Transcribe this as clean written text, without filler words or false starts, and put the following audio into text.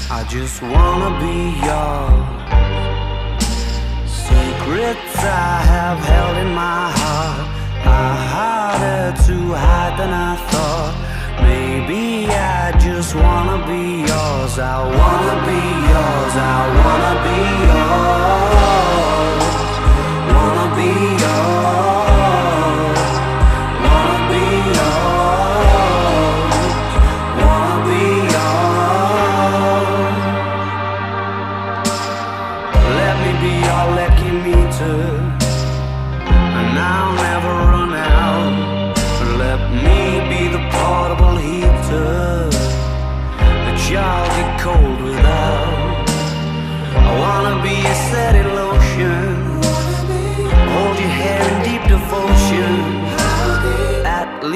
I just wanna be yours. Secrets I have held in my heart are harder to hide than I thought. Maybe I just wanna be yours. I wanna be yours. I wanna be yours.